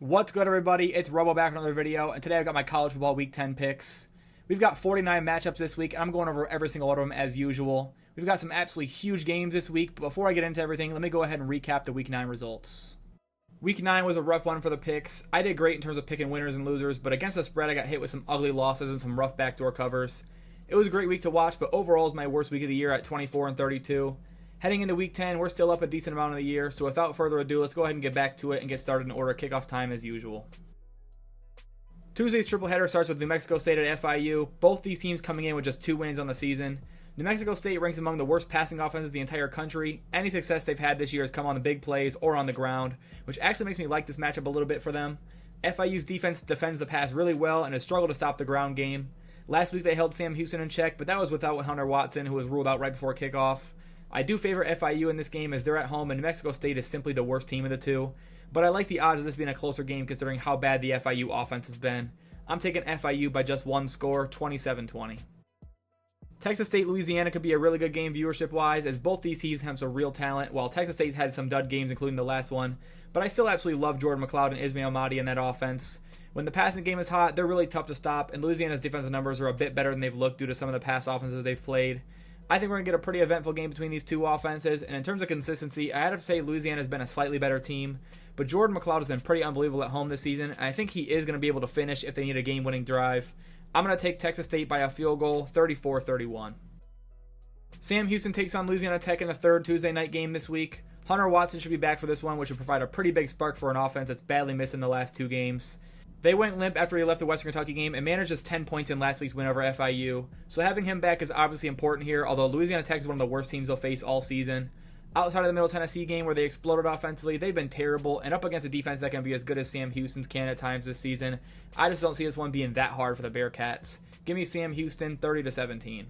What's good, everybody? It's Robo back with another video, and today I've got my college football Week 10 picks. We've got 49 matchups this week, and I'm going over every single one of them as usual. We've got some absolutely huge games this week, but before I get into everything, let me go ahead and recap the Week 9 results. Week 9 was a rough one for the picks. I did great in terms of picking winners and losers, but against the spread I got hit with some ugly losses and some rough backdoor covers. It was a great week to watch, but overall is my worst week of the year at 24-32. Heading into Week 10, we're still up a decent amount of the year, so without further ado, let's go ahead and get back to it and get started in order. Kickoff time as usual. Tuesday's triple header starts with New Mexico State at FIU. Both these teams coming in with just 2 wins on the season. New Mexico State ranks among the worst passing offenses in the entire country. Any success they've had this year has come on the big plays or on the ground, which actually makes me like this matchup a little bit for them. FIU's defense defends the pass really well and has struggled to stop the ground game. Last week they held Sam Houston in check, but that was without Hunter Watson, who was ruled out right before kickoff. I do favor FIU in this game as they're at home and New Mexico State is simply the worst team of the two, but I like the odds of this being a closer game considering how bad the FIU offense has been. I'm taking FIU by just one score, 27-20. Texas State, Louisiana could be a really good game viewership-wise as both these teams have some real talent, while Texas State's had some dud games including the last one, but I still absolutely love Jordan McLeod and Ismail Mahdi in that offense. When the passing game is hot, they're really tough to stop, and Louisiana's defensive numbers are a bit better than they've looked due to some of the pass offenses they've played. I think we're going to get a pretty eventful game between these two offenses, and in terms of consistency, I have to say Louisiana has been a slightly better team, but Jordan McLeod has been pretty unbelievable at home this season, and I think he is going to be able to finish if they need a game-winning drive. I'm going to take Texas State by a field goal, 34-31. Sam Houston takes on Louisiana Tech in the third Tuesday night game this week. Hunter Watson should be back for this one, which would provide a pretty big spark for an offense that's badly missing the last 2 games. They went limp after he left the Western Kentucky game and managed just 10 points in last week's win over FIU. So having him back is obviously important here, although Louisiana Tech is one of the worst teams they'll face all season. Outside of the Middle Tennessee game where they exploded offensively, they've been terrible, and up against a defense that can be as good as Sam Houston's can at times this season, I just don't see this one being that hard for the Bearcats. Give me Sam Houston 30-17.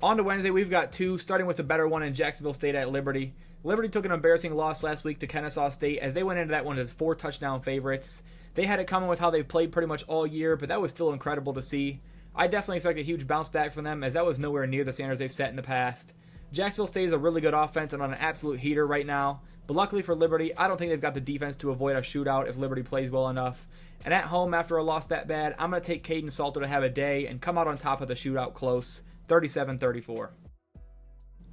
On to Wednesday, we've got 2, starting with the better one in Jacksonville State at Liberty. Liberty took an embarrassing loss last week to Kennesaw State as they went into that one as 4 touchdown favorites. They had it coming with how they've played pretty much all year, but that was still incredible to see. I definitely expect a huge bounce back from them as that was nowhere near the standards they've set in the past. Jacksonville State is a really good offense and on an absolute heater right now, but luckily for Liberty, I don't think they've got the defense to avoid a shootout if Liberty plays well enough. And at home, after a loss that bad, I'm going to take Caden Salter to have a day and come out on top of the shootout close, 37-34.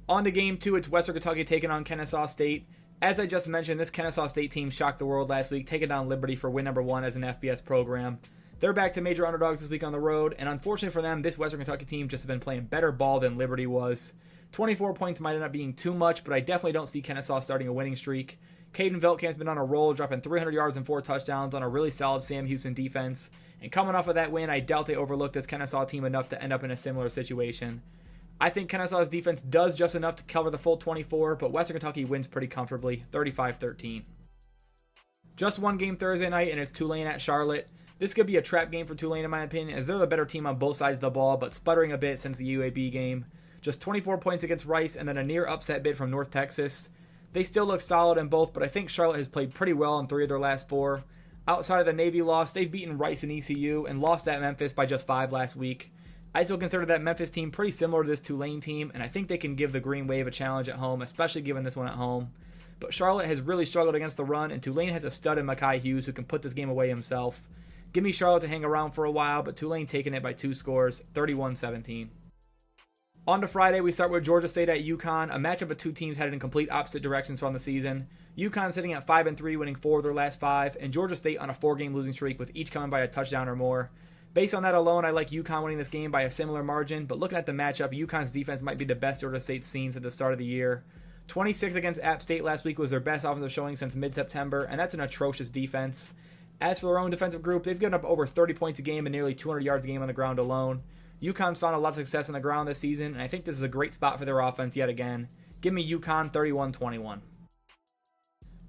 On to game 2, it's Western Kentucky taking on Kennesaw State. As I just mentioned, this Kennesaw State team shocked the world last week, taking down Liberty for win number 1 as an FBS program. They're back to major underdogs this week on the road, and unfortunately for them, this Western Kentucky team just has been playing better ball than Liberty was. 24 points might end up being too much, but I definitely don't see Kennesaw starting a winning streak. Caden Veltkamp's been on a roll, dropping 300 yards and 4 touchdowns on a really solid Sam Houston defense. And coming off of that win, I doubt they overlooked this Kennesaw team enough to end up in a similar situation. I think Kennesaw's defense does just enough to cover the full 24, but Western Kentucky wins pretty comfortably, 35-13. Just one game Thursday night, and it's Tulane at Charlotte. This could be a trap game for Tulane in my opinion, as they're the better team on both sides of the ball, but sputtering a bit since the UAB game. Just 24 points against Rice, and then a near upset bid from North Texas. They still look solid in both, but I think Charlotte has played pretty well in 3 of their last 4. Outside of the Navy loss, they've beaten Rice and ECU, and lost at Memphis by just 5 last week. I still consider that Memphis team pretty similar to this Tulane team, and I think they can give the Green Wave a challenge at home, especially given this one at home. But Charlotte has really struggled against the run, and Tulane has a stud in Mekhi Hughes who can put this game away himself. Give me Charlotte to hang around for a while, but Tulane taking it by 2 scores, 31-17. On to Friday, we start with Georgia State at UConn, a matchup of 2 teams headed in complete opposite directions from the season. UConn sitting at 5-3, winning 4 of their last 5, and Georgia State on a 4-game losing streak with each coming by a touchdown or more. Based on that alone, I like UConn winning this game by a similar margin, but looking at the matchup, UConn's defense might be the best Georgia State's seen since the start of the year. 26 against App State last week was their best offensive showing since mid-September, and that's an atrocious defense. As for their own defensive group, they've given up over 30 points a game and nearly 200 yards a game on the ground alone. UConn's found a lot of success on the ground this season, and I think this is a great spot for their offense yet again. Give me UConn 31-21.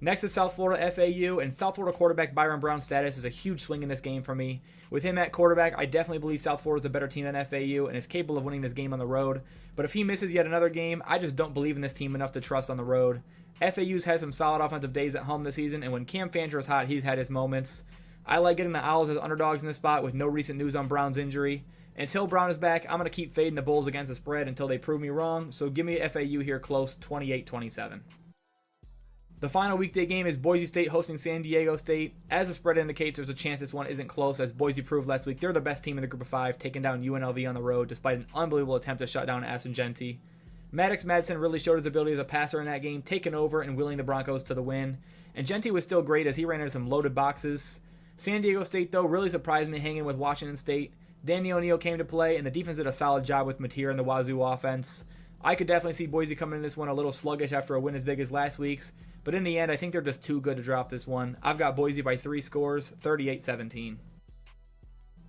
Next is South Florida FAU, and South Florida quarterback Byron Brown's status is a huge swing in this game for me. With him at quarterback, I definitely believe South Florida is a better team than FAU and is capable of winning this game on the road. But if he misses yet another game, I just don't believe in this team enough to trust on the road. FAU's had some solid offensive days at home this season, and when Cam Fancher is hot, he's had his moments. I like getting the Owls as underdogs in this spot with no recent news on Brown's injury. Until Brown is back, I'm going to keep fading the Bulls against the spread until they prove me wrong, so give me FAU here close, 28-27. The final weekday game is Boise State hosting San Diego State. As the spread indicates, there's a chance this one isn't close, as Boise proved last week they're the best team in the group of 5, taking down UNLV on the road despite an unbelievable attempt to shut down Aspen-Gentee. Maddox Madsen really showed his ability as a passer in that game, taking over and willing the Broncos to the win. And Gentee was still great as he ran into some loaded boxes. San Diego State, though, really surprised me hanging with Washington State. Danny O'Neal came to play, and the defense did a solid job with Mateer and the Wazoo offense. I could definitely see Boise coming in this one a little sluggish after a win as big as last week's, but in the end, I think they're just too good to drop this one. I've got Boise by 3 scores, 38-17.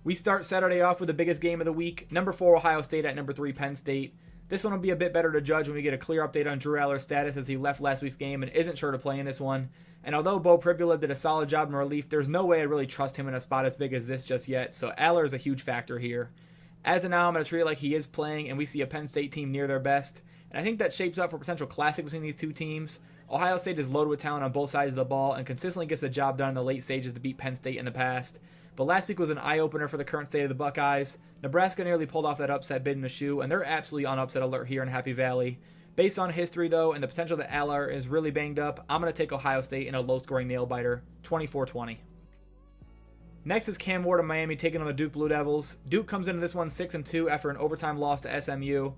We start Saturday off with the biggest game of the week, number 4 Ohio State at number 3 Penn State. This one will be a bit better to judge when we get a clear update on Drew Aller's status, as he left last week's game and isn't sure to play in this one. And although Bo Pribula did a solid job in relief, there's no way I really trust him in a spot as big as this just yet, so Aller is a huge factor here. As of now, I'm going to treat it like he is playing, and we see a Penn State team near their best. And I think that shapes up for a potential classic between these two teams. Ohio State is loaded with talent on both sides of the ball and consistently gets the job done in the late stages to beat Penn State in the past. But last week was an eye-opener for the current state of the Buckeyes. Nebraska nearly pulled off that upset bid in the shoe, and they're absolutely on upset alert here in Happy Valley. Based on history, though, and the potential that Aller is really banged up, I'm going to take Ohio State in a low-scoring nail-biter, 24-20. Next is Cam Ward of Miami taking on the Duke Blue Devils. Duke comes into this one 6-2 after an overtime loss to SMU.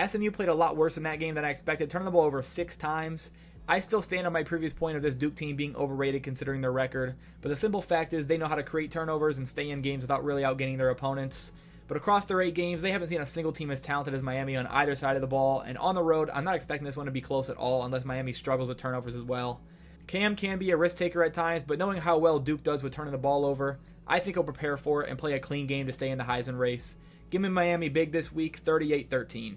SMU played a lot worse in that game than I expected, turning the ball over 6 times. I still stand on my previous point of this Duke team being overrated considering their record, but the simple fact is they know how to create turnovers and stay in games without really outgaining their opponents. But across their 8 games, they haven't seen a single team as talented as Miami on either side of the ball, and on the road, I'm not expecting this one to be close at all unless Miami struggles with turnovers as well. Cam can be a risk taker at times, but knowing how well Duke does with turning the ball over, I think he'll prepare for it and play a clean game to stay in the Heisman race. Give me Miami big this week, 38-13.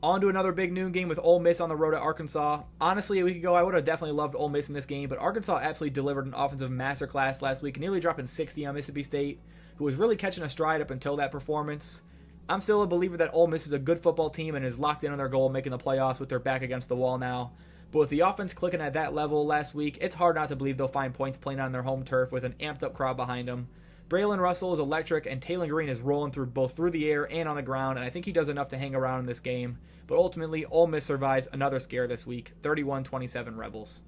On to another big noon game with Ole Miss on the road at Arkansas. Honestly, a week ago, I would have definitely loved Ole Miss in this game, but Arkansas absolutely delivered an offensive masterclass last week, nearly dropping 60 on Mississippi State, who was really catching a stride up until that performance. I'm still a believer that Ole Miss is a good football team and is locked in on their goal of making the playoffs with their back against the wall now. But with the offense clicking at that level last week, it's hard not to believe they'll find points playing on their home turf with an amped-up crowd behind them. Braylon Russell is electric, and Taylor Green is rolling through both through the air and on the ground, and I think he does enough to hang around in this game. But ultimately, Ole Miss survives another scare this week, 31-27 Rebels.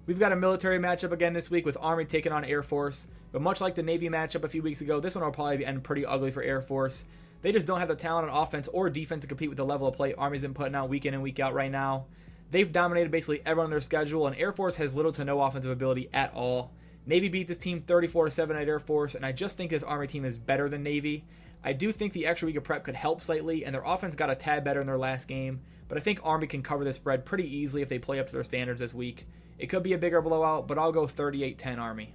We've got a military matchup again this week with Army taking on Air Force, but much like the Navy matchup a few weeks ago, this one will probably end pretty ugly for Air Force. They just don't have the talent on offense or defense to compete with the level of play Army's been putting out week in and week out right now. They've dominated basically everyone on their schedule, and Air Force has little to no offensive ability at all. Navy beat this team 34-7 at Air Force, and I just think this Army team is better than Navy. I do think the extra week of prep could help slightly, and their offense got a tad better in their last game, but I think Army can cover this spread pretty easily if they play up to their standards this week. It could be a bigger blowout, but I'll go 38-10 Army.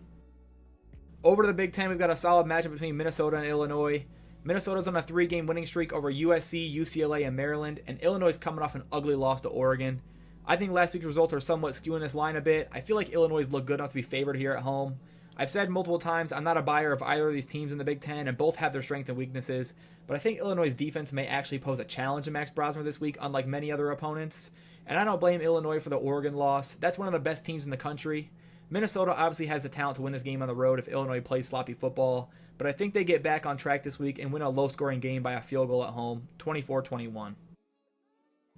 Over to the Big Ten, we've got a solid matchup between Minnesota and Illinois. Minnesota's on a 3-game winning streak over USC, UCLA, and Maryland, and Illinois is coming off an ugly loss to Oregon. I think last week's results are somewhat skewing this line a bit. I feel like Illinois look good enough to be favored here at home. I've said multiple times I'm not a buyer of either of these teams in the Big Ten, and both have their strengths and weaknesses, but I think Illinois' defense may actually pose a challenge to Max Brosmer this week, unlike many other opponents. And I don't blame Illinois for the Oregon loss. That's one of the best teams in the country. Minnesota obviously has the talent to win this game on the road if Illinois plays sloppy football, but I think they get back on track this week and win a low-scoring game by a field goal at home, 24-21.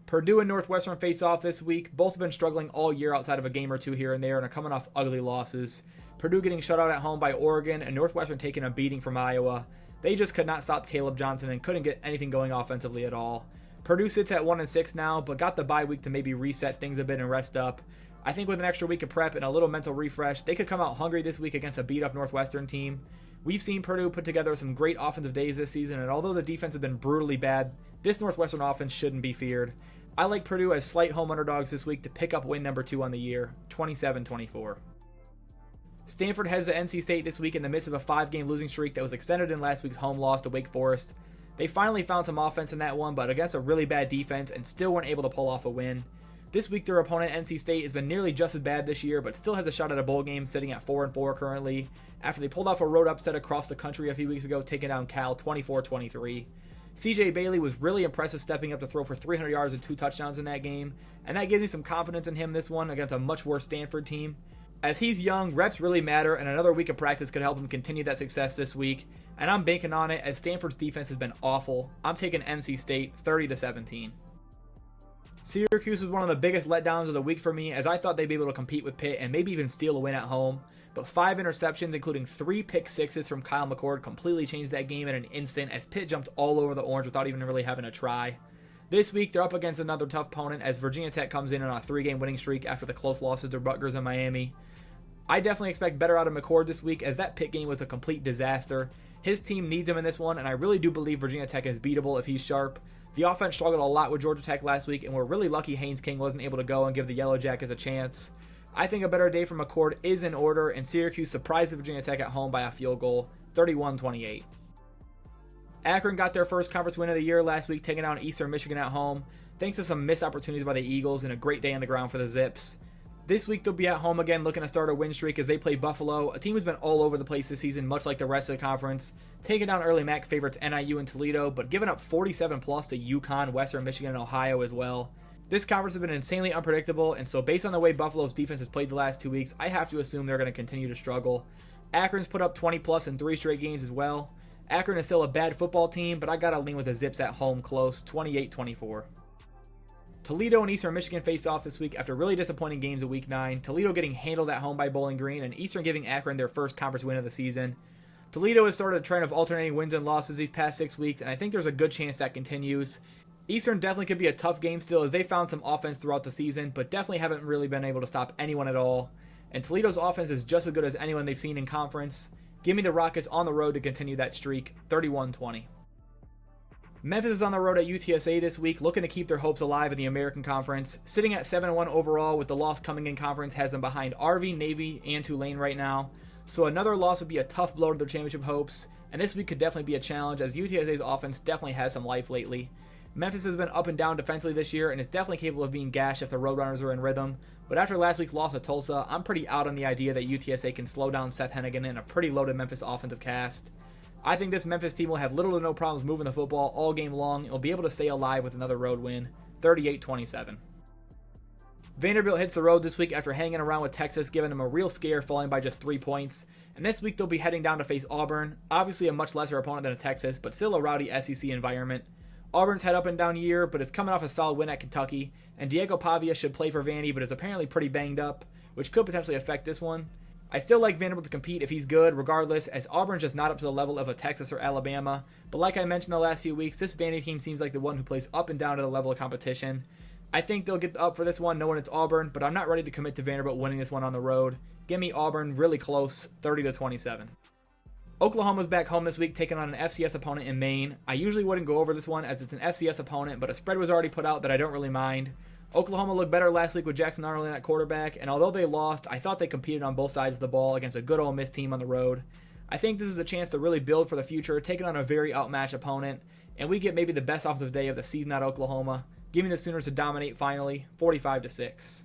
Purdue and Northwestern face off this week. Both have been struggling all year outside of a game or two here and there and are coming off ugly losses. Purdue getting shut out at home by Oregon and Northwestern taking a beating from Iowa. They just could not stop Caleb Johnson and couldn't get anything going offensively at all. Purdue sits at 1-6 now, but got the bye week to maybe reset things a bit and rest up. I think with an extra week of prep and a little mental refresh, they could come out hungry this week against a beat-up Northwestern team. We've seen Purdue put together some great offensive days this season, and although the defense has been brutally bad, this Northwestern offense shouldn't be feared. I like Purdue as slight home underdogs this week to pick up win number 2 on the year, 27-24. Stanford heads to NC State this week in the midst of a 5-game losing streak that was extended in last week's home loss to Wake Forest. They finally found some offense in that one, but against a really bad defense and still weren't able to pull off a win. This week their opponent, NC State, has been nearly just as bad this year, but still has a shot at a bowl game, sitting at 4-4 currently, after they pulled off a road upset across the country a few weeks ago, taking down Cal 24-23. CJ Bailey was really impressive, stepping up to throw for 300 yards and 2 touchdowns in that game, and that gives me some confidence in him this one against a much worse Stanford team. As he's young, reps really matter, and another week of practice could help him continue that success this week, and I'm banking on it as Stanford's defense has been awful. I'm taking NC State 30-17. Syracuse was one of the biggest letdowns of the week for me, as I thought they'd be able to compete with Pitt and maybe even steal a win at home. But 5 interceptions, including 3 pick sixes from Kyle McCord, completely changed that game in an instant as Pitt jumped all over the Orange without even really having a try. This week, they're up against another tough opponent as Virginia Tech comes in on a 3-game winning streak after the close losses to Rutgers and Miami. I definitely expect better out of McCord this week, as that Pitt game was a complete disaster. His team needs him in this one, and I really do believe Virginia Tech is beatable if he's sharp. The offense struggled a lot with Georgia Tech last week, and we're really lucky Haynes King wasn't able to go and give the Yellow Jackets a chance. I think a better day for McCord is in order, and Syracuse surprised Virginia Tech at home by a field goal, 31-28. Akron got their first conference win of the year last week, taking down Eastern Michigan at home, thanks to some missed opportunities by the Eagles and a great day on the ground for the Zips. This week they'll be at home again looking to start a win streak as they play Buffalo, a team who's been all over the place this season, much like the rest of the conference, taking down early MAC favorites NIU and Toledo, but giving up 47+ to UConn, Western Michigan, and Ohio as well. This conference has been insanely unpredictable, and so based on the way Buffalo's defense has played the last 2 weeks, I have to assume they're going to continue to struggle. Akron's put up 20+ in 3 straight games as well. Akron is still a bad football team, but I gotta lean with the Zips at home close, 28-24. Toledo and Eastern Michigan faced off this week after really disappointing games of Week 9, Toledo getting handled at home by Bowling Green, and Eastern giving Akron their first conference win of the season. Toledo has started a trend of alternating wins and losses these past 6 weeks, and I think there's a good chance that continues. Eastern definitely could be a tough game still, as they found some offense throughout the season, but definitely haven't really been able to stop anyone at all. And Toledo's offense is just as good as anyone they've seen in conference. Give me the Rockets on the road to continue that streak, 31-20. Memphis is on the road at UTSA this week, looking to keep their hopes alive in the American Conference. Sitting at 7-1 overall, with the loss coming in conference, has them behind Army, Navy, and Tulane right now. So another loss would be a tough blow to their championship hopes, and this week could definitely be a challenge, as UTSA's offense definitely has some life lately. Memphis has been up and down defensively this year and is definitely capable of being gashed if the Roadrunners are in rhythm, but after last week's loss to Tulsa, I'm pretty out on the idea that UTSA can slow down Seth Hennigan in a pretty loaded Memphis offensive cast. I think this Memphis team will have little to no problems moving the football all game long and will be able to stay alive with another road win, 38-27. Vanderbilt hits the road this week after hanging around with Texas, giving them a real scare, falling by just 3 points. And this week they'll be heading down to face Auburn, obviously a much lesser opponent than a Texas, but still a rowdy SEC environment. Auburn's had up and down year, but is coming off a solid win at Kentucky, and Diego Pavia should play for Vandy, but is apparently pretty banged up, which could potentially affect this one. I still like Vanderbilt to compete if he's good, regardless, as Auburn's just not up to the level of a Texas or Alabama, but like I mentioned the last few weeks, this Vandy team seems like the one who plays up and down to the level of competition. I think they'll get up for this one knowing it's Auburn, but I'm not ready to commit to Vanderbilt winning this one on the road. Give me Auburn really close, 30-27. Oklahoma's back home this week, taking on an FCS opponent in Maine. I usually wouldn't go over this one as it's an FCS opponent, but a spread was already put out that I don't really mind. Oklahoma looked better last week with Jackson Arnold at quarterback, and although they lost, I thought they competed on both sides of the ball against a good Ole Miss team on the road. I think this is a chance to really build for the future, taking on a very outmatched opponent, and we get maybe the best offensive day of the season at Oklahoma. Give me the Sooners to dominate finally, 45-6.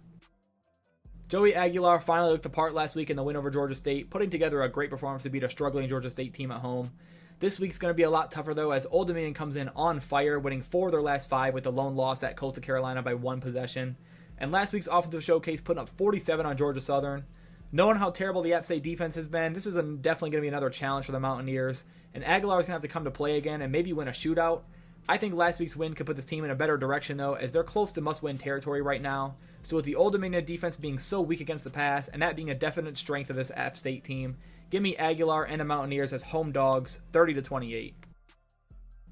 Joey Aguilar finally looked the part last week in the win over Georgia State, putting together a great performance to beat a struggling Georgia State team at home. This week's going to be a lot tougher though, as Old Dominion comes in on fire, winning 4 of their last 5 with the lone loss at Coastal Carolina by 1 possession. And last week's offensive showcase putting up 47 on Georgia Southern. Knowing how terrible the App State defense has been, this is definitely going to be another challenge for the Mountaineers, and Aguilar is going to have to come to play again and maybe win a shootout. I think last week's win could put this team in a better direction though, as they're close to must-win territory right now. So with the Old Dominion defense being so weak against the pass, and that being a definite strength of this App State team, give me Aguilar and the Mountaineers as home dogs, 30-28.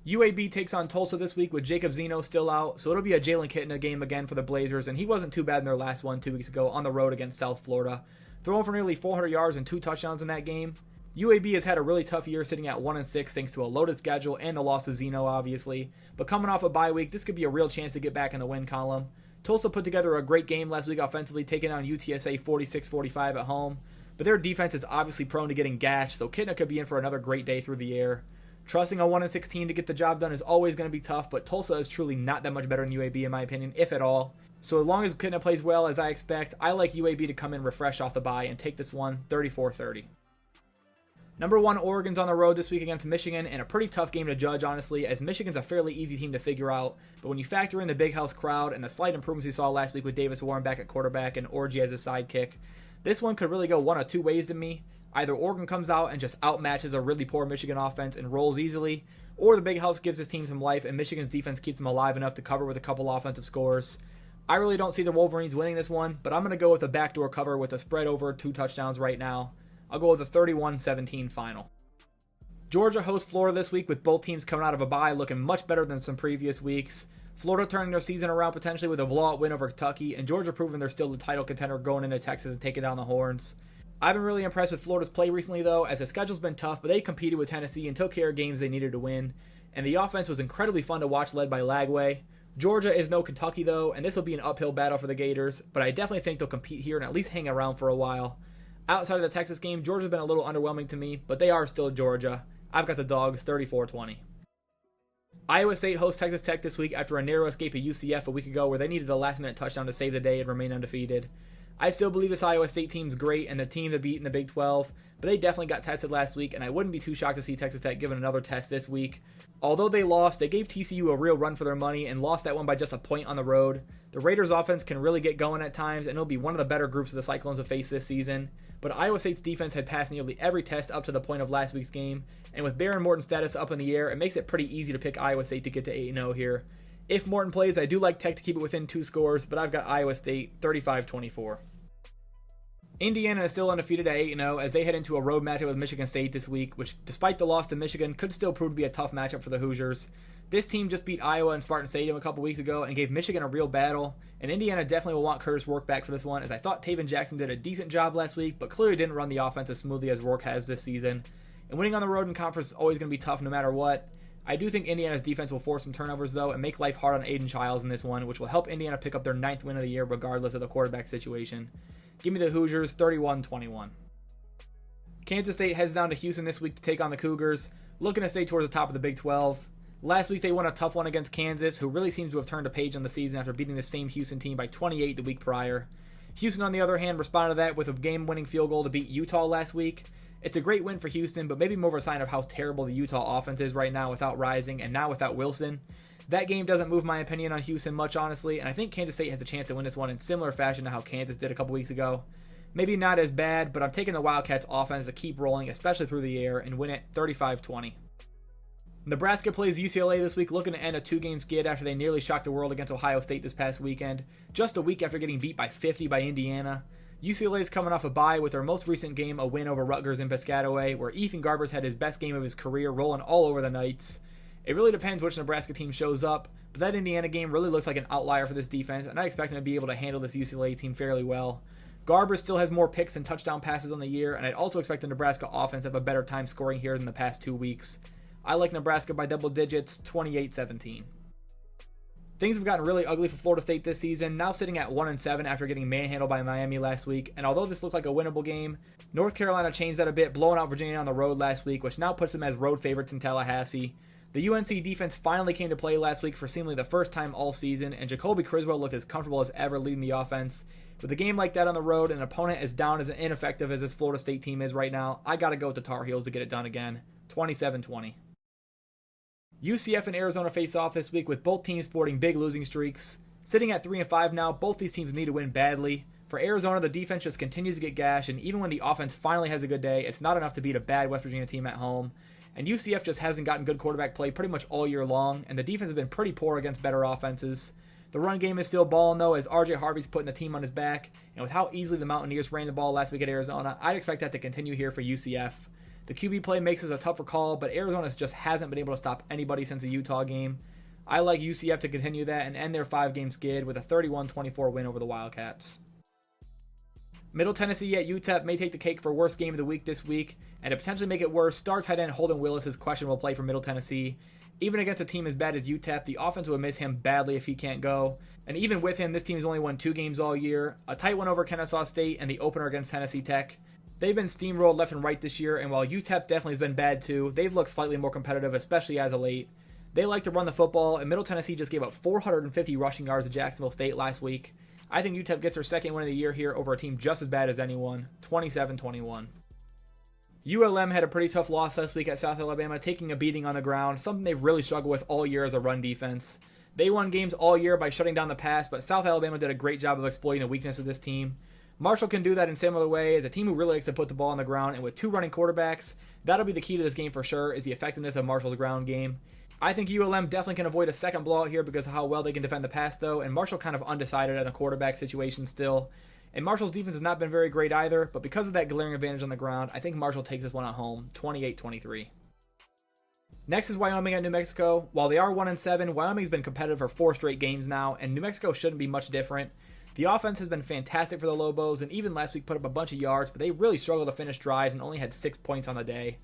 UAB takes on Tulsa this week with Jacob Zeno still out, so it'll be a Jalen Kitna game again for the Blazers, and he wasn't too bad in their last one 2 weeks ago on the road against South Florida, throwing for nearly 400 yards and 2 touchdowns in that game. UAB has had a really tough year, sitting at 1-6 thanks to a loaded schedule and the loss of Zeno, obviously. But coming off a bye week, this could be a real chance to get back in the win column. Tulsa put together a great game last week offensively, taking on UTSA 46-45 at home. But their defense is obviously prone to getting gashed, so Kitna could be in for another great day through the air. Trusting a 1-6 team to get the job done is always going to be tough, but Tulsa is truly not that much better than UAB in my opinion, if at all. So as long as Kitna plays well as I expect, I like UAB to come in refreshed off the bye and take this one 34-30. Number 1, Oregon's on the road this week against Michigan, and a pretty tough game to judge, honestly, as Michigan's a fairly easy team to figure out. But when you factor in the big house crowd and the slight improvements we saw last week with Davis Warren back at quarterback and Orji as a sidekick, this one could really go one of 2 ways to me. Either Oregon comes out and just outmatches a really poor Michigan offense and rolls easily, or the big house gives his team some life and Michigan's defense keeps them alive enough to cover with a couple offensive scores. I really don't see the Wolverines winning this one, but I'm going to go with a backdoor cover with a spread over 2 touchdowns right now. I'll go with a 31-17 final. Georgia hosts Florida this week with both teams coming out of a bye looking much better than some previous weeks. Florida turning their season around potentially with a blowout win over Kentucky, and Georgia proving they're still the title contender going into Texas and taking down the Horns. I've been really impressed with Florida's play recently though, as the schedule's been tough, but they competed with Tennessee and took care of games they needed to win. And the offense was incredibly fun to watch, led by Lagway. Georgia is no Kentucky though, and this will be an uphill battle for the Gators, but I definitely think they'll compete here and at least hang around for a while. Outside of the Texas game, Georgia's been a little underwhelming to me, but they are still Georgia. I've got the Dogs 34-20. Iowa State hosts Texas Tech this week after a narrow escape at UCF a week ago where they needed a last-minute touchdown to save the day and remain undefeated. I still believe this Iowa State team's great and the team to beat in the Big 12, but they definitely got tested last week, and I wouldn't be too shocked to see Texas Tech given another test this week. Although they lost, they gave TCU a real run for their money and lost that one by just a point on the road. The Raiders' offense can really get going at times, and it'll be one of the better groups of the Cyclones to face this season. But Iowa State's defense had passed nearly every test up to the point of last week's game, and with Baron Morton's status up in the air, it makes it pretty easy to pick Iowa State to get to 8-0 here. If Morton plays, I do like Tech to keep it within 2 scores, but I've got Iowa State 35-24. Indiana is still undefeated at 8-0 as they head into a road matchup with Michigan State this week, which, despite the loss to Michigan, could still prove to be a tough matchup for the Hoosiers. This team just beat Iowa in Spartan Stadium a couple weeks ago and gave Michigan a real battle, and Indiana definitely will want Curtis Rourke back for this one, as I thought Taven Jackson did a decent job last week, but clearly didn't run the offense as smoothly as Rourke has this season. And winning on the road in conference is always going to be tough no matter what. I do think Indiana's defense will force some turnovers, though, and make life hard on Aiden Childs in this one, which will help Indiana pick up their 9th win of the year regardless of the quarterback situation. Give me the Hoosiers 31-21. Kansas State heads down to Houston this week to take on the Cougars, looking to stay towards the top of the Big 12. Last week they won a tough one against Kansas, who really seems to have turned a page on the season after beating the same Houston team by 28 the week prior. Houston, on the other hand, responded to that with a game-winning field goal to beat Utah last week. It's a great win for Houston, but maybe more of a sign of how terrible the Utah offense is right now without Rising and now without Wilson. That game doesn't move my opinion on Houston much, honestly, and I think Kansas State has a chance to win this one in similar fashion to how Kansas did a couple weeks ago. Maybe not as bad, but I'm taking the Wildcats offense to keep rolling, especially through the air, and win it 35-20. Nebraska plays UCLA this week, looking to end a 2-game skid after they nearly shocked the world against Ohio State this past weekend, just a week after getting beat by 50 by Indiana. UCLA is coming off a bye with their most recent game a win over Rutgers in Piscataway, where Ethan Garbers had his best game of his career, rolling all over the Knights. It really depends which Nebraska team shows up, but that Indiana game really looks like an outlier for this defense, and I expect them to be able to handle this UCLA team fairly well. Garbers still has more picks and touchdown passes on the year, and I'd also expect the Nebraska offense to have a better time scoring here than the past 2 weeks. I like Nebraska by double digits, 28-17. Things have gotten really ugly for Florida State this season, now sitting at 1-7 after getting manhandled by Miami last week, and although this looked like a winnable game, North Carolina changed that a bit, blowing out Virginia on the road last week, which now puts them as road favorites in Tallahassee. The UNC defense finally came to play last week for seemingly the first time all season, and Jacoby Criswell looked as comfortable as ever leading the offense. With a game like that on the road, and an opponent as down as ineffective as this Florida State team is right now, I gotta go with the Tar Heels to get it done again. 27-20. UCF and Arizona face off this week with both teams sporting big losing streaks. Sitting at 3-5 now, both these teams need to win badly. For Arizona, the defense just continues to get gashed, and even when the offense finally has a good day, it's not enough to beat a bad West Virginia team at home. And UCF just hasn't gotten good quarterback play pretty much all year long, and the defense has been pretty poor against better offenses. The run game is still balling, though, as RJ Harvey's putting the team on his back, and with how easily the Mountaineers ran the ball last week at Arizona, I'd expect that to continue here for UCF. The QB play makes this a tougher call, but Arizona just hasn't been able to stop anybody since the Utah game. I like UCF to continue that and end their 5-game skid with a 31-24 win over the Wildcats. Middle Tennessee at UTEP may take the cake for worst game of the week this week, and to potentially make it worse, star tight end Holden Willis is questionable play for Middle Tennessee. Even against a team as bad as UTEP, the offense will miss him badly if he can't go. And even with him, this team's only won 2 games all year, a tight one over Kennesaw State and the opener against Tennessee Tech. They've been steamrolled left and right this year, and while UTEP definitely has been bad too, they've looked slightly more competitive, especially as of late. They like to run the football, and Middle Tennessee just gave up 450 rushing yards to Jacksonville State last week. I think UTEP gets their second win of the year here over a team just as bad as anyone, 27-21. ULM had a pretty tough loss last week at South Alabama, taking a beating on the ground, something they've really struggled with all year as a run defense. They won games all year by shutting down the pass, but South Alabama did a great job of exploiting the weakness of this team. Marshall can do that in similar ways, a team who really likes to put the ball on the ground, and with 2 running quarterbacks, that'll be the key to this game for sure, is the effectiveness of Marshall's ground game. I think ULM definitely can avoid a second blowout here because of how well they can defend the pass, though, and Marshall kind of undecided at a quarterback situation still. And Marshall's defense has not been very great either, but because of that glaring advantage on the ground, I think Marshall takes this one at home, 28-23. Next is Wyoming at New Mexico. While they are 1-7, Wyoming's been competitive for 4 straight games now, and New Mexico shouldn't be much different. The offense has been fantastic for the Lobos, and even last week put up a bunch of yards, but they really struggled to finish drives and only had 6 points on the day.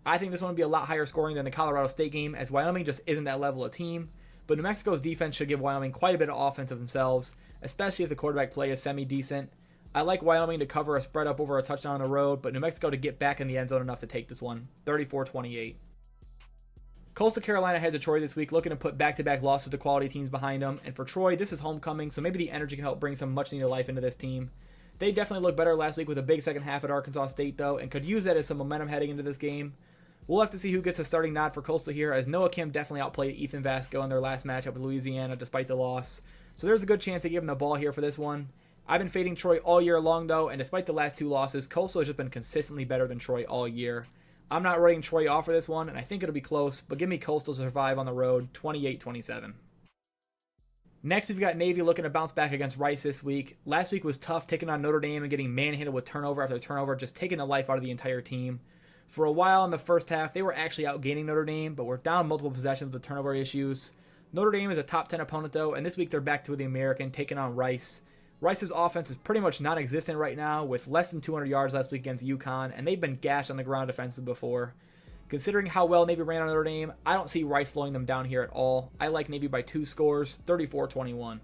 I think this one will be a lot higher scoring than the Colorado State game, as Wyoming just isn't that level of team, but New Mexico's defense should give Wyoming quite a bit of offense of themselves, especially if the quarterback play is semi-decent. I like Wyoming to cover a spread up over a touchdown on the road, but New Mexico to get back in the end zone enough to take this one, 34-28. Coastal Carolina heads to Troy this week, looking to put back-to-back losses to quality teams behind them, and for Troy, this is homecoming, so maybe the energy can help bring some much-needed life into this team. They definitely looked better last week with a big second half at Arkansas State, though, and could use that as some momentum heading into this game. We'll have to see who gets a starting nod for Coastal here, as Noah Kim definitely outplayed Ethan Vasco in their last matchup with Louisiana despite the loss, so there's a good chance they give him the ball here for this one. I've been fading Troy all year long, though, and despite the last 2 losses, Coastal has just been consistently better than Troy all year. I'm not writing Troy off for this one, and I think it'll be close, but give me Coastal to survive on the road, 28-27. Next, we've got Navy looking to bounce back against Rice this week. Last week was tough, taking on Notre Dame and getting manhandled with turnover after turnover, just taking the life out of the entire team. For a while in the first half, they were actually outgaining Notre Dame, but were down multiple possessions with the turnover issues. Notre Dame is a top 10 opponent, though, and this week they're back to the American, taking on Rice. Rice's offense is pretty much non-existent right now, with less than 200 yards last week against UConn, and they've been gashed on the ground defensively before. Considering how well Navy ran on Notre Dame, I don't see Rice slowing them down here at all. I like Navy by 2 scores, 34-21.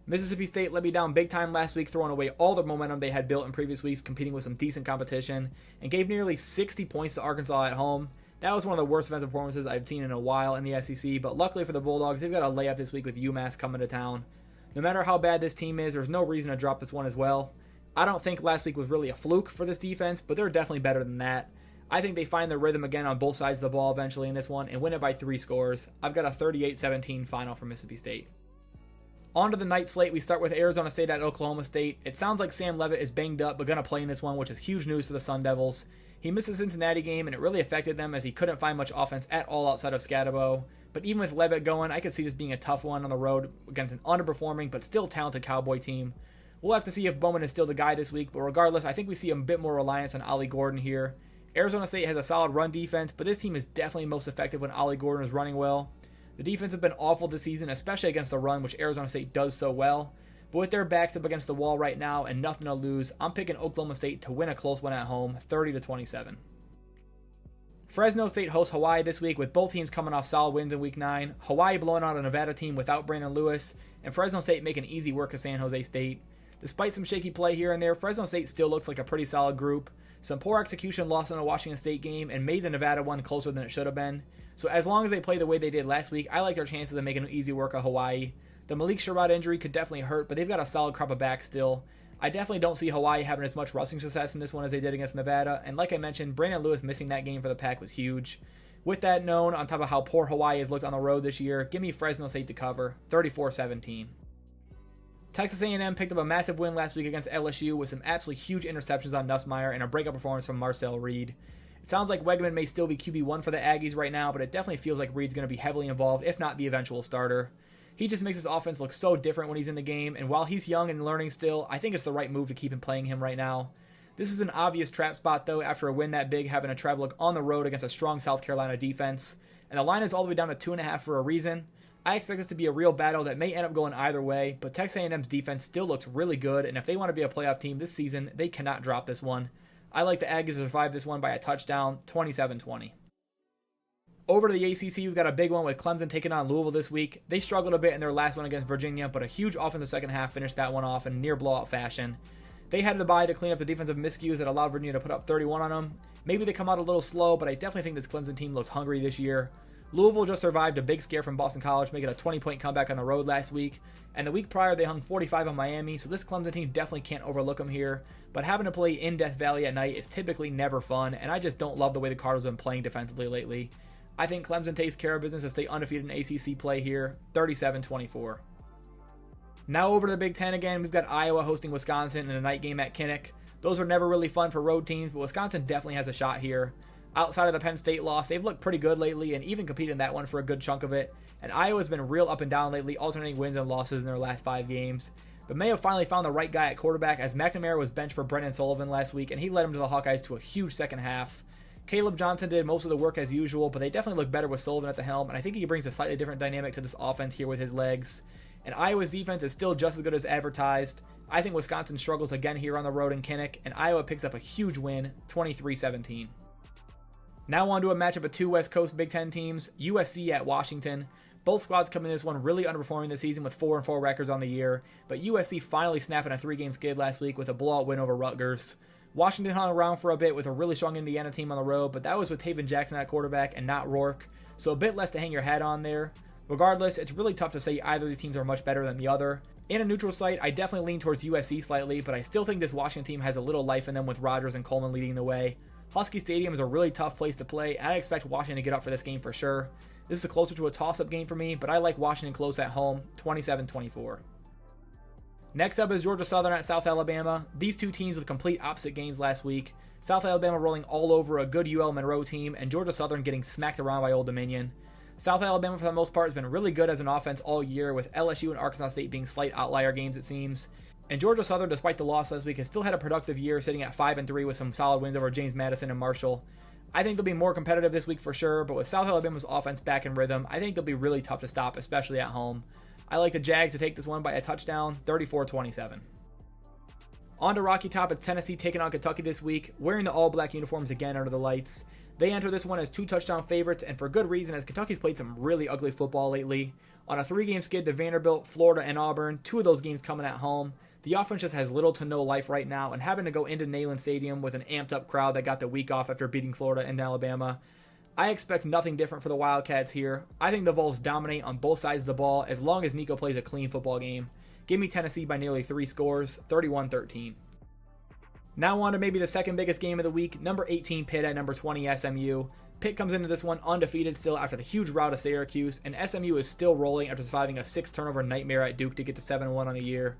Mississippi State let me down big time last week, throwing away all the momentum they had built in previous weeks, competing with some decent competition, and gave nearly 60 points to Arkansas at home. That was one of the worst defensive performances I've seen in a while in the SEC, but luckily for the Bulldogs, they've got a layup this week with UMass coming to town. No matter how bad this team is, there's no reason to drop this one as well. I don't think last week was really a fluke for this defense, but they're definitely better than that. I think they find their rhythm again on both sides of the ball eventually in this one and win it by 3 scores. I've got a 38-17 final for Mississippi State. On to the night slate, we start with Arizona State at Oklahoma State. It sounds like Sam Leavitt is banged up but going to play in this one, which is huge news for the Sun Devils. He missed the Cincinnati game and it really affected them as he couldn't find much offense at all outside of Scatabo. But even with Leavitt going, I could see this being a tough one on the road against an underperforming but still talented Cowboy team. We'll have to see if Bowman is still the guy this week, but regardless, I think we see a bit more reliance on Ollie Gordon here. Arizona State has a solid run defense, but this team is definitely most effective when Ollie Gordon is running well. The defense has been awful this season, especially against the run, which Arizona State does so well. But with their backs up against the wall right now and nothing to lose, I'm picking Oklahoma State to win a close one at home, 30-27. Fresno State hosts Hawaii this week with both teams coming off solid wins in Week 9. Hawaii blowing out a Nevada team without Brandon Lewis, and Fresno State making easy work of San Jose State. Despite some shaky play here and there, Fresno State still looks like a pretty solid group. Some poor execution lost in the Washington State game and made the Nevada one closer than it should have been. So as long as they play the way they did last week, I like their chances of making easy work of Hawaii. The Malik Sherrod injury could definitely hurt, but they've got a solid crop of backs still. I definitely don't see Hawaii having as much rushing success in this one as they did against Nevada, and like I mentioned, Brandon Lewis missing that game for the Pack was huge. With that known, on top of how poor Hawaii has looked on the road this year, give me Fresno State to cover, 34-17. Texas A&M picked up a massive win last week against LSU with some absolutely huge interceptions on Nussmeier and a breakout performance from Marcel Reed. It sounds like Wegman may still be QB1 for the Aggies right now, but it definitely feels like Reed's going to be heavily involved, if not the eventual starter. He just makes his offense look so different when he's in the game, and while he's young and learning still, I think it's the right move to keep him playing him right now. This is an obvious trap spot, though, after a win that big, having to travel on the road against a strong South Carolina defense. And the line is all the way down to 2.5 for a reason. I expect this to be a real battle that may end up going either way, but Texas A&M's defense still looks really good, and if they want to be a playoff team this season, they cannot drop this one. I like the Aggies to survive this one by a touchdown, 27-20. Over to the ACC, we've got a big one with Clemson taking on Louisville this week. They struggled a bit in their last one against Virginia, but a huge offensive second half finished that one off in near blowout fashion. They had the bye to clean up the defensive miscues that allowed Virginia to put up 31 on them. Maybe they come out a little slow, but I definitely think this Clemson team looks hungry this year. Louisville just survived a big scare from Boston College, making a 20-point comeback on the road last week. And the week prior, they hung 45 on Miami, so this Clemson team definitely can't overlook them here. But having to play in Death Valley at night is typically never fun, and I just don't love the way the Cardinals have been playing defensively lately. I think Clemson takes care of business to stay undefeated in ACC play here, 37-24. Now over to the Big Ten again, we've got Iowa hosting Wisconsin in a night game at Kinnick. Those are never really fun for road teams, but Wisconsin definitely has a shot here. Outside of the Penn State loss, they've looked pretty good lately and even competed in that one for a good chunk of it. And Iowa's been real up and down lately, alternating wins and losses in their last 5 games. But Mayo finally found the right guy at quarterback as McNamara was benched for Brendan Sullivan last week, and he led him to the Hawkeyes to a huge second half. Caleb Johnson did most of the work as usual, but they definitely look better with Sullivan at the helm, and I think he brings a slightly different dynamic to this offense here with his legs. And Iowa's defense is still just as good as advertised. I think Wisconsin struggles again here on the road in Kinnick, and Iowa picks up a huge win, 23-17. Now on to a matchup of 2 West Coast Big Ten teams, USC at Washington. Both squads come in this one really underperforming this season with 4-4 records on the year, but USC finally snapping a 3-game skid last week with a blowout win over Rutgers. Washington hung around for a bit with a really strong Indiana team on the road, but that was with Taven Jackson at quarterback and not Rourke, so a bit less to hang your hat on there. Regardless, it's really tough to say either of these teams are much better than the other. In a neutral site, I definitely lean towards USC slightly, but I still think this Washington team has a little life in them with Rodgers and Coleman leading the way. Husky Stadium is a really tough place to play, and I expect Washington to get up for this game for sure. This is closer to a toss-up game for me, but I like Washington close at home, 27-24. Next up is Georgia Southern at South Alabama. These two teams with complete opposite games last week. South Alabama rolling all over a good UL Monroe team, and Georgia Southern getting smacked around by Old Dominion. South Alabama, for the most part, has been really good as an offense all year, with LSU and Arkansas State being slight outlier games, it seems. And Georgia Southern, despite the loss last week, has still had a productive year, sitting at 5-3 with some solid wins over James Madison and Marshall. I think they'll be more competitive this week for sure, but with South Alabama's offense back in rhythm, I think they'll be really tough to stop, especially at home. I like the Jags to take this one by a touchdown, 34-27. On to Rocky Top, it's Tennessee taking on Kentucky this week, wearing the all-black uniforms again under the lights. They enter this one as 2-touchdown favorites, and for good reason, as Kentucky's played some really ugly football lately. On a 3-game skid to Vanderbilt, Florida, and Auburn, 2 of those games coming at home. The offense just has little to no life right now, and having to go into Neyland Stadium with an amped-up crowd that got the week off after beating Florida and Alabama, I expect nothing different for the Wildcats here. I think the Vols dominate on both sides of the ball as long as Nico plays a clean football game. Give me Tennessee by nearly 3 scores, 31-13. Now on to maybe the second biggest game of the week, number 18 Pitt at number 20 SMU. Pitt comes into this one undefeated still after the huge rout of Syracuse, and SMU is still rolling after surviving a 6-turnover nightmare at Duke to get to 7-1 on the year.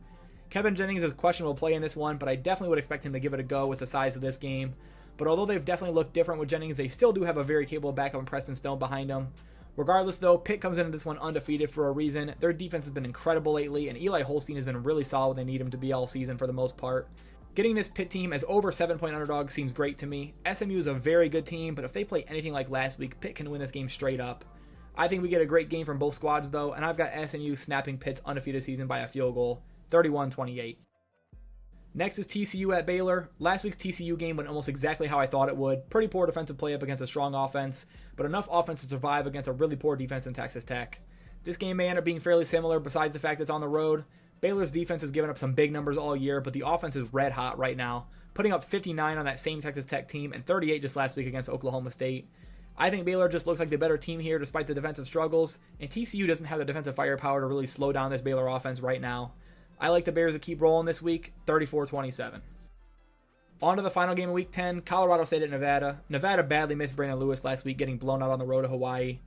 Kevin Jennings is questionable play in this one, but I definitely would expect him to give it a go with the size of this game. But although they've definitely looked different with Jennings, they still do have a very capable backup in Preston Stone behind him. Regardless though, Pitt comes into this one undefeated for a reason. Their defense has been incredible lately, and Eli Holstein has been really solid when they need him to be all season for the most part. Getting this Pitt team as over 7-point underdogs seems great to me. SMU is a very good team, but if they play anything like last week, Pitt can win this game straight up. I think we get a great game from both squads though, and I've got SMU snapping Pitt's undefeated season by a field goal, 31-28. Next is TCU at Baylor. Last week's TCU game went almost exactly how I thought it would. Pretty poor defensive play up against a strong offense, but enough offense to survive against a really poor defense in Texas Tech. This game may end up being fairly similar besides the fact it's on the road. Baylor's defense has given up some big numbers all year, but the offense is red hot right now, putting up 59 on that same Texas Tech team and 38 just last week against Oklahoma State. I think Baylor just looks like the better team here despite the defensive struggles, and TCU doesn't have the defensive firepower to really slow down this Baylor offense right now. I like the Bears to keep rolling this week, 34-27. On to the final game of Week 10, Colorado State at Nevada. Nevada badly missed Brandon Lewis last week, getting blown out on the road to Hawaii.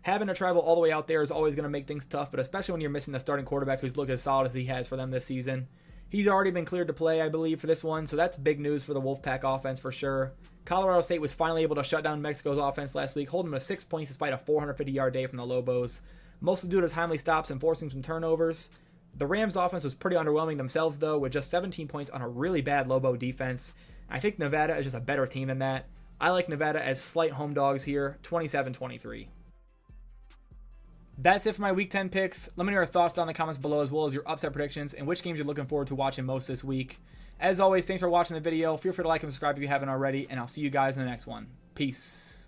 Having to travel all the way out there is always going to make things tough, but especially when you're missing the starting quarterback who's looked as solid as he has for them this season. He's already been cleared to play, I believe, for this one, so that's big news for the Wolfpack offense for sure. Colorado State was finally able to shut down Mexico's offense last week, holding them to 6 points despite a 450-yard day from the Lobos, mostly due to timely stops and forcing some turnovers. The Rams' offense was pretty underwhelming themselves, though, with just 17 points on a really bad Lobo defense. I think Nevada is just a better team than that. I like Nevada as slight home dogs here, 27-23. That's it for my Week 10 picks. Let me know your thoughts down in the comments below, as well as your upset predictions and which games you're looking forward to watching most this week. As always, thanks for watching the video. Feel free to like and subscribe if you haven't already, and I'll see you guys in the next one. Peace.